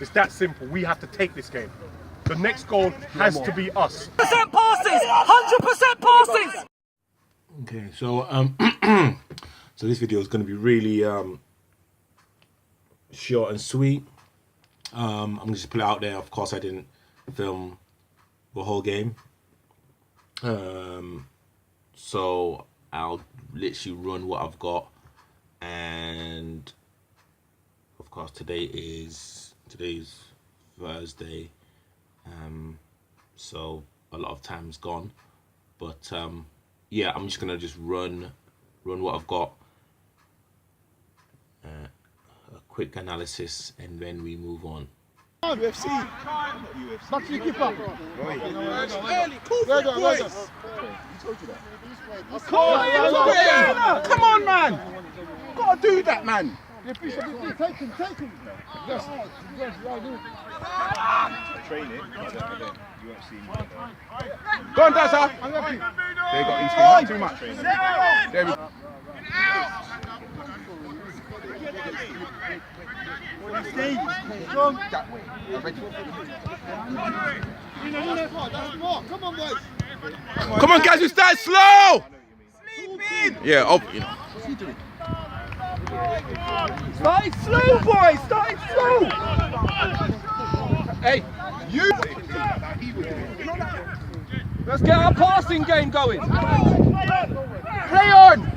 It's that simple. We have to take this game. The next goal has to be us. 100% passes! 100% passes! Okay, so so this video is going to be really short and sweet. I'm going to just put it out there. Of course, I didn't film the whole game. So I'll literally run what I've got, and of course today's Thursday, so a lot of time's gone, but yeah, I'm just gonna run what I've got, a quick analysis, and then we move on. UFC. Back to the keeper. Come on, man. Gotta do that, man. Take him. Yes. Train it. UFC. Go on, Dazza. They got East too much. There we go. Come on, guys, we start slow. Yeah, oh, you know. Start it slow, boys. Start it slow. Hey, you. Let's get our passing game going. Play on.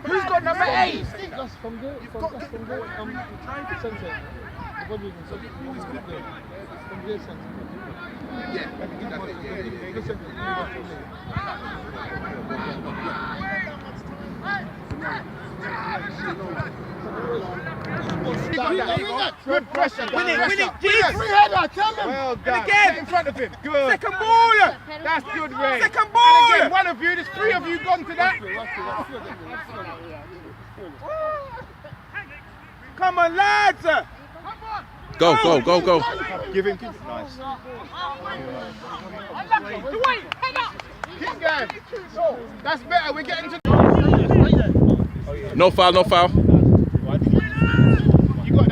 Who's got number 8? Good pressure. Win it. Well done. Again in front of him. Good. Second ball. That's good, Ray. Second ball. And again, one of you. There's 3 of you gone to that. Come on, lads. Go. Give him. Nice. Keep going. That's better. We're getting to. No foul.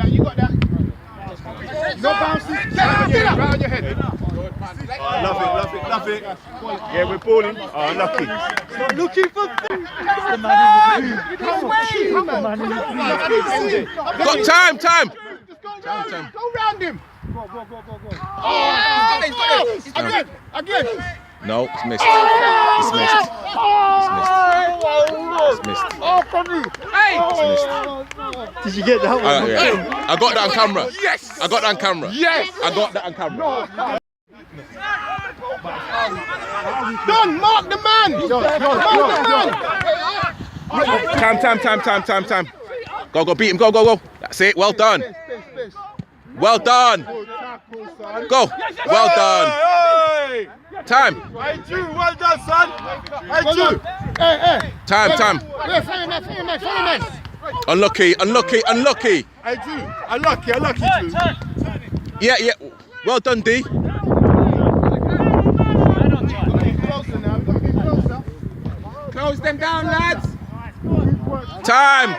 You got that. No bounces. Get out on your head. Love it. Yeah, we're balling. Oh, lucky. Not looking for Got time. Go round him. Go. Oh, again. No, it's missed. Oh, from me. Hey. Did you get that one? Yeah. I got that on camera. Yes. I got that on camera. Yes. I got that on camera. Done. Mark the man. Time. Go, beat him. Go. That's it. Well done. Well done. Go. Well done. Time. Hey, Drew, well done, son. Hey, Drew. Hey. Time. Follow me. Unlucky. Hey, Drew. Unlucky, Drew. Yeah. Well done, D. Close them down, lads. Time.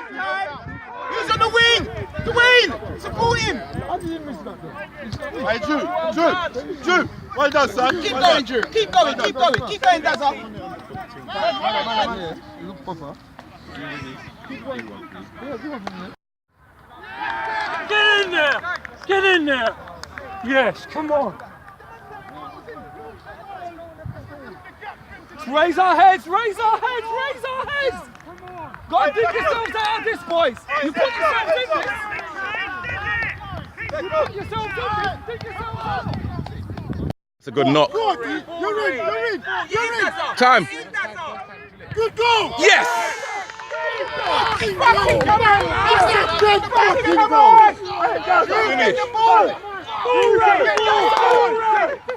Who's on the wing? Dwayne, support him. Hey, Drew. Well done, son. Keep going, Drew. Keep going, Dazza. Get in there! Yes, come on! Raise our heads! Gotta dig yourselves out of this, boys! You put yourselves in this! Dig yourselves out! It's a good knock. You're in. Time. Good goal. Yes! Come on! Get the ball!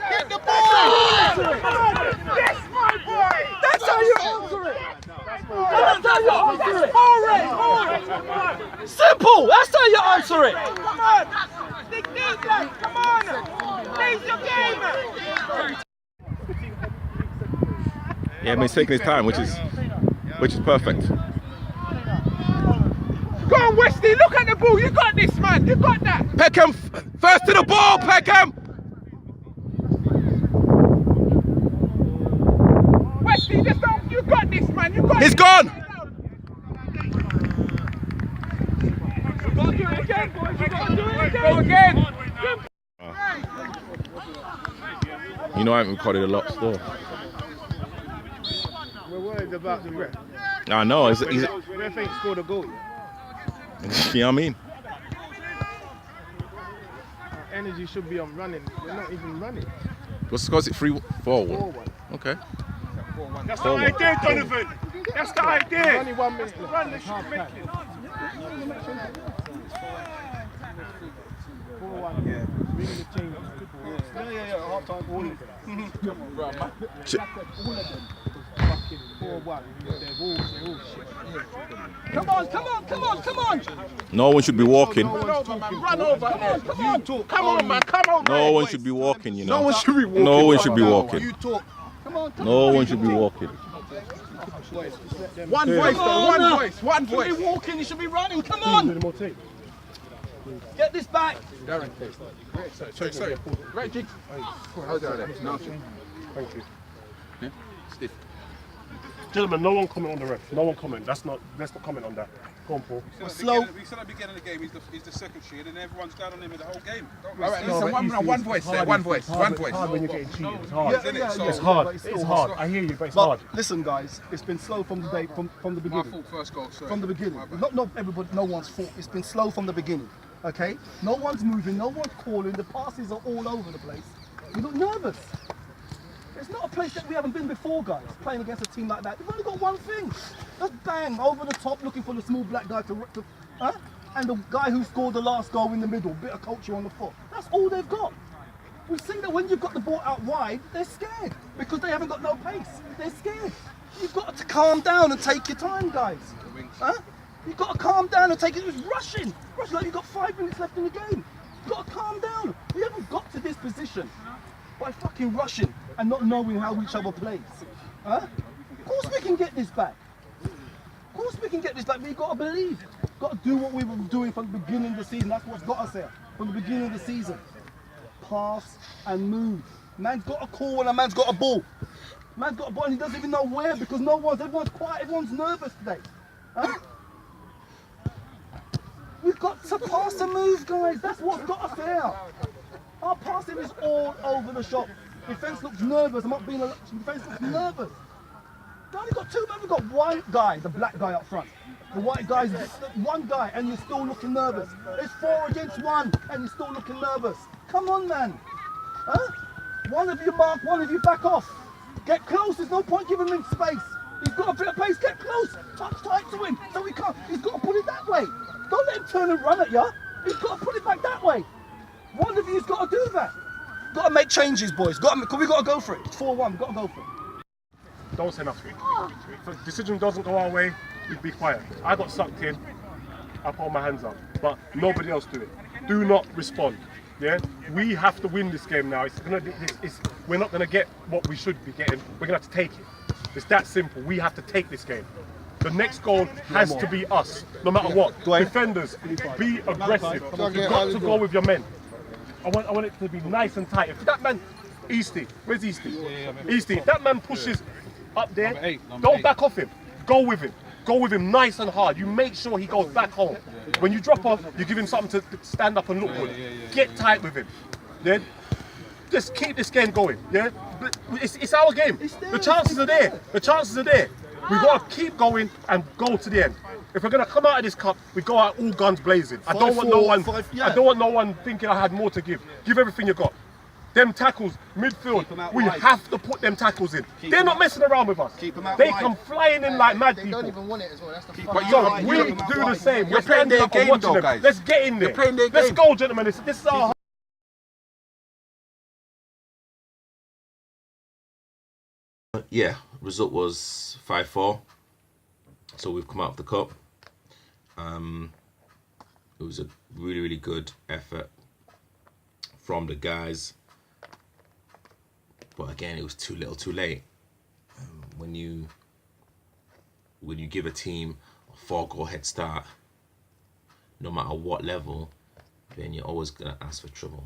Get the ball! Yes, my boy! That's how you answer it! Simple! That's how you answer it! Come on! Stick deep, lad! Come on! Raise your game! Yeah, he's taking his time, which is perfect. on, Wesley, look at the ball. You got this, man. You got that. Peckham, first to the ball, Peckham. Wesley, just don't. You got this, man. You got He's this. gone. You gotta do it again, boys. You gotta do it again. Go again. You know I haven't recorded a lot still. We're worried about the ref. I know. He's, Ref ain't scored a goal. you know what I mean? Our energy should be on running. We're not even running. What's the score? Is it 3-4? 4-1. Okay. That's the idea, Donovan. That's the idea. Only 1 minute left. Run, they should make it. 4-1. Yeah. Bring the change. Yeah. Half time. All of them. Ch- All of them. Fucking 4-1. They're all shit. Come on. No one should be walking. Run over, man. Come on. Come on, man. Come on, man. No one should be walking, you know. No one should be walking. No one should be walking. You talk. No one should be walking. One voice, though. One voice. You should be walking. You should be running. Come on. Get this back. Sorry. Right, Jig. Hold on there. No. Thank you. Yeah. Stiff. Gentlemen, no one comment on the ref. No one comment. Let's not comment on that. Go on, Paul. Slow. We said at the beginning of the game he's the secretary, and then everyone's down on him in the whole game. All right, No, listen, but one voice there. One voice. It's hard when you're getting cheated. It's hard. Yeah, It's hard. but it's It's still hard. I hear you, but it's hard. But listen, guys, it's been slow from the day, from the My beginning. fault, first goal. Sorry. From the beginning. My bad. Not everybody, no one's fault. It's been slow from the beginning. Okay? No one's moving, no one's calling. The passes are all over the place. We look nervous. It's not a place that we haven't been before, guys. Playing against a team like that, we've only got one thing. Just bang over the top, looking for the small black guy to and the guy who scored the last goal in the middle, bit of culture on the foot. That's all they've got. We've seen that when you've got the ball out wide, they're scared because they haven't got no pace. They're scared. You've got to calm down and take your time, guys. You've got to calm down and take it. It's rushing like you've got 5 minutes left in the game. You've got to calm down. We haven't got to this position by fucking rushing and not knowing how each other plays. Of course we can get this back. Of course we can get this back, but you've got to believe. Got to do what we were doing from the beginning of the season. That's what's got us here. From the beginning of the season. Pass and move. Man's got a call and a man's got a ball. Man's got a ball and he doesn't even know where because everyone's quiet, everyone's nervous today. We've got to pass and move, guys. That's what's got us here. Our passing is all over the shop. Defence looks nervous. I'm not being a defence looks nervous. We've only got two, we've got one guy, the black guy up front. The white guy's one guy and you're still looking nervous. It's 4 against 1 and you're still looking nervous. Come on, man. One of you mark, one of you back off. Get close, there's no point giving him space. He's got a bit of pace, get close. Touch tight to him, so he can't. He's got to put it that way. Don't let him turn and run at you. He's got to put it back that way. One of you's got to do that. Got to make changes, boys. We've got to go for it. It's 4-1, we've got to go for it. Don't say nothing. If the decision doesn't go our way, we be quiet. I got sucked in. I put my hands up, but nobody else do it. Do not respond. Yeah, we have to win this game now. We're not gonna get what we should be getting. We're gonna have to take it. It's that simple. We have to take this game. The next goal has to be us, no matter what. Defenders, be aggressive. You've got to go with your men. I want it to be nice and tight. If that man, Easty, where's Easty? Easty, if that man pushes up there, don't back off him. Go with him. Go with him nice and hard. You make sure he goes back home. When you drop off, you give him something to stand up and look good. Get tight with him. Then just keep this game going. Yeah, it's our game. The chances are there. The chances are there. We've got to keep going and go to the end. If we're gonna come out of this cup, we go out all guns blazing. I don't want no one thinking I had more to give. Give everything you got. Them tackles, midfield, we have to put them tackles in. They're not messing around with us. They come flying in like mad people. They don't even want it as well. That's the But So we do the same. You're playing their game though, guys. Let's get in there. You're playing their Let's game. go, gentlemen. This is our Yeah, result was 5-4. So we've come out of the cup. It was a really, really good effort from the guys. But again, it was too little, too late. When you give a team a 4-goal head start no matter what level, then you're always gonna ask for trouble.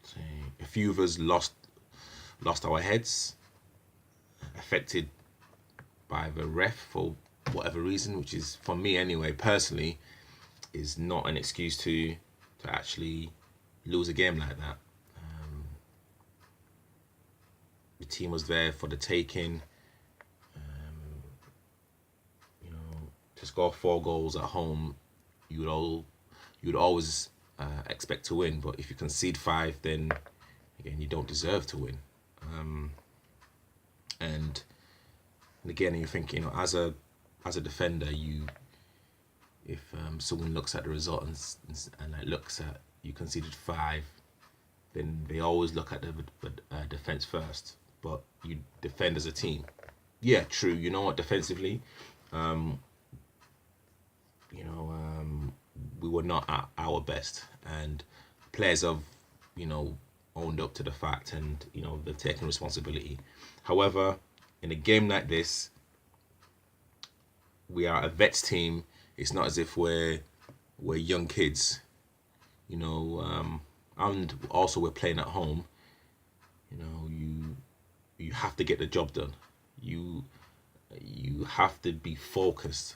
So a few of us lost our heads, affected by the ref for whatever reason, which is, for me anyway, personally, is not an excuse to actually lose a game like that. The team was there for the taking. You know, to score 4 goals at home, you'd always expect to win. But if you concede 5, then again, you don't deserve to win. And again, you're thinking, you know, as a defender, if someone looks at the result and like looks at you conceded 5, then they always look at the defense first. But you defend as a team. Yeah, true. You know what? Defensively, we were not at our best, and players have, you know, owned up to the fact, and you know, they've taken responsibility. However, in a game like this, we are a vets team. It's not as if we're young kids, you know. And also we're playing at home. You know, you have to get the job done. You have to be focused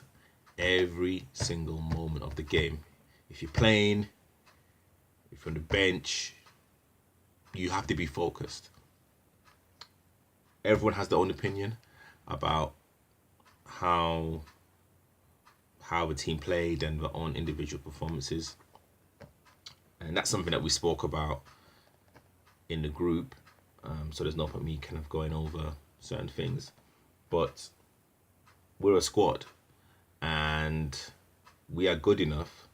every single moment of the game. If you're playing, if you're on the bench, you have to be focused. Everyone has their own opinion about how the team played and their own individual performances, and that's something that we spoke about in the group. So there's no point me kind of going over certain things, but we're a squad, and we are good enough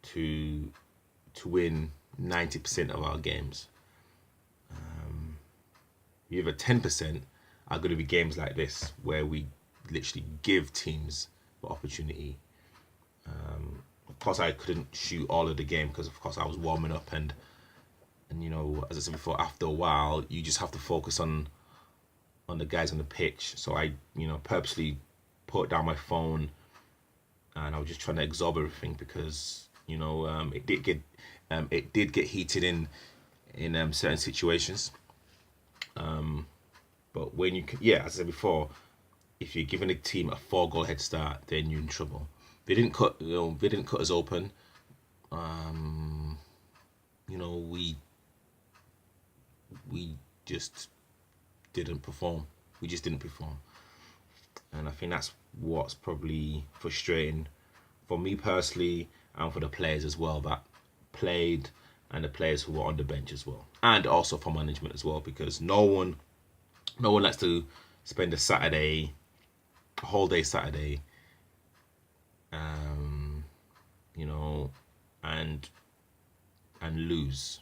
to win 90% of our games. The other 10% are going to be games like this, where we literally give teams the opportunity. Of course, I couldn't shoot all of the game because, of course, I was warming up, and you know, as I said before, after a while, you just have to focus on the guys on the pitch. So I, you know, purposely put down my phone, and I was just trying to absorb everything, because you know, it did get heated in certain situations. But when you can, yeah, as I said before, if you're giving a team a 4-goal head start, then you're in trouble. They didn't cut us open. You know, we just didn't perform. We just didn't perform, and I think that's what's probably frustrating for me personally, and for the players as well that played, and the players who were on the bench as well, and also for management as well, because no one likes to spend a whole day Saturday, you know, and lose,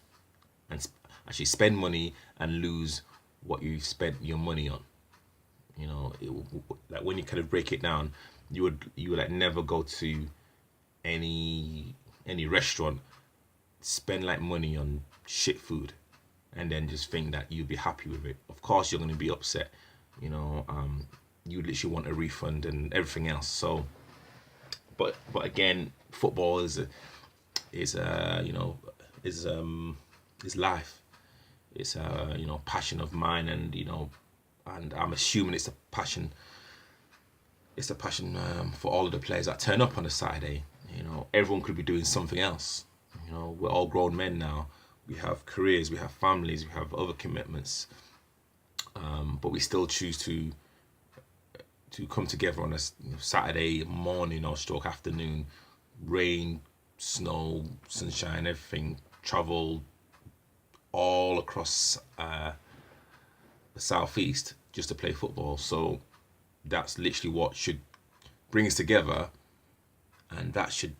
and actually spend money and lose what you spent your money on. You know, like when you kind of break it down, you would like never go to any restaurant, spend like money on shit food, and then just think that you'd be happy with it. Of course, you're going to be upset. You know, you literally want a refund and everything else. So, but again, football is life. It's a, you know, passion of mine, and you know, and I'm assuming it's a passion. It's a passion for all of the players that turn up on a Saturday. You know, everyone could be doing something else. You know, we're all grown men now. We have careers, we have families, we have other commitments, but we still choose to come together on a Saturday morning or stroke afternoon, rain, snow, sunshine, everything, travel all across the southeast just to play football. So that's literally what should bring us together, and that should,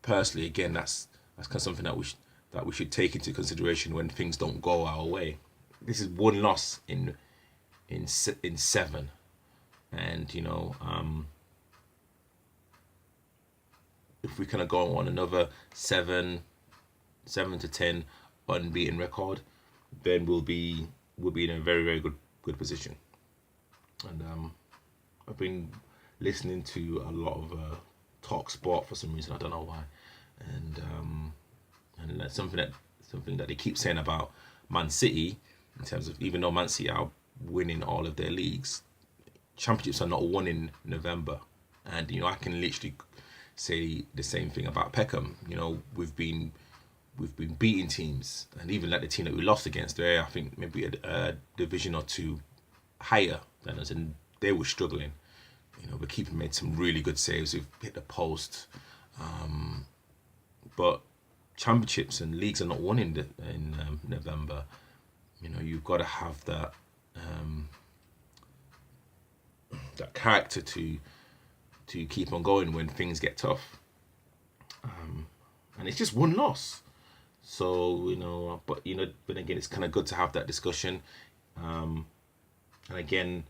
personally, again, that's kind of something that we should take into consideration when things don't go our way. This is one loss in 7, and you know, if we kind of go on another 7 to 10 unbeaten record, then we'll be in a very, very good position. and I've been listening to a lot of Talk Sport for some reason. I don't know why, and that's something that they keep saying about Man City, in terms of, even though Man City are winning all of their leagues, championships are not won in November. And I can literally say the same thing about Peckham. We've been beating teams, and even like the team that we lost against, there I think maybe a division or two higher than us, and they were struggling. The keeper made some really good saves. We've hit the post, but championships and leagues are not won in November. You've got to have that character to keep on going when things get tough. And it's just one loss. So, but again, it's kind of good to have that discussion. And again,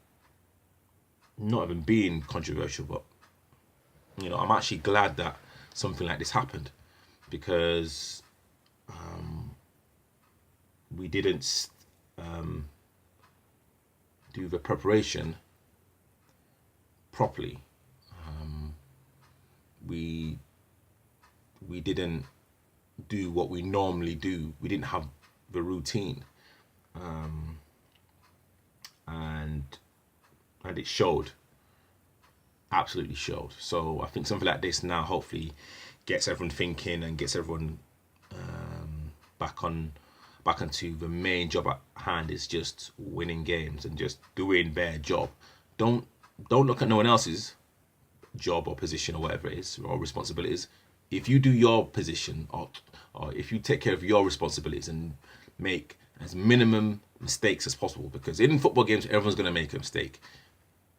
not even being controversial, but, I'm actually glad that something like this happened, because we didn't do the preparation properly. We didn't do what we normally do. We didn't have the routine, and it showed. Absolutely showed. So I think something like this now hopefully gets everyone thinking and gets everyone back onto the main job at hand, is just winning games and just doing their job. Don't look at no one else's job or position or whatever it is, or responsibilities. If you do your position, or if you take care of your responsibilities and make as minimum mistakes as possible, because in football games everyone's going to make a mistake,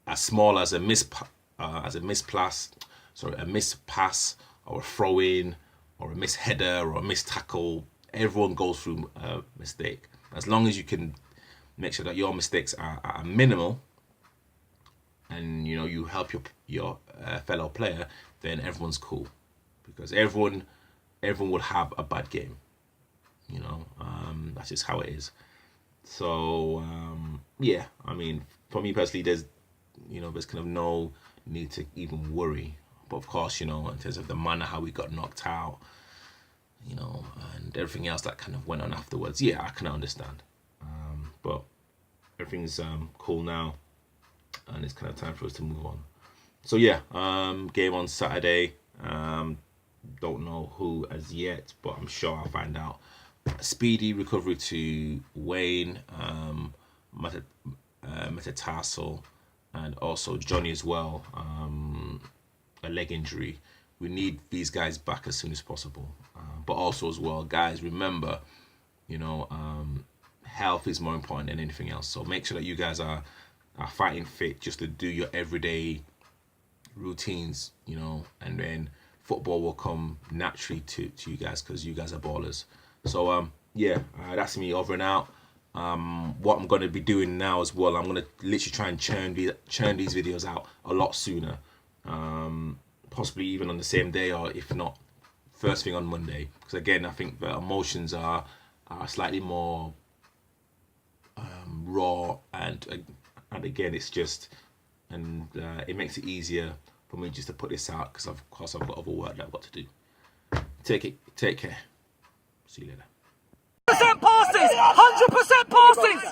as small as a mispass, or a throw in, or a miss header, or a miss tackle. Everyone goes through a mistake. As long as you can make sure that your mistakes are minimal, and you help your fellow player, then everyone's cool, because everyone will have a bad game. That's just how it is. So yeah, I mean, for me personally, there's kind of no need to even worry. But of course, in terms of the manner how we got knocked out, and everything else that kind of went on afterwards, yeah, I can understand. But everything's cool now, and it's kind of time for us to move on. So yeah, game on Saturday. Don't know who as yet, but I'm sure I'll find out. Speedy recovery to Wayne, metatarsal, and also Johnny as well, a leg injury. We need these guys back as soon as possible. But also as well, guys, remember, health is more important than anything else. So make sure that you guys are fighting fit, just to do your everyday routines, and then football will come naturally to you guys, because you guys are ballers. So yeah, that's me over and out. What I'm going to be doing now as well, I'm going to literally try and churn these videos out a lot sooner, possibly even on the same day, or if not, first thing on Monday, because again, I think the emotions are slightly more raw, and again, it's just, and it makes it easier for me just to put this out, because of course I've got other work that I've got to do. Take care. See you later. 100% passes! 100% passes!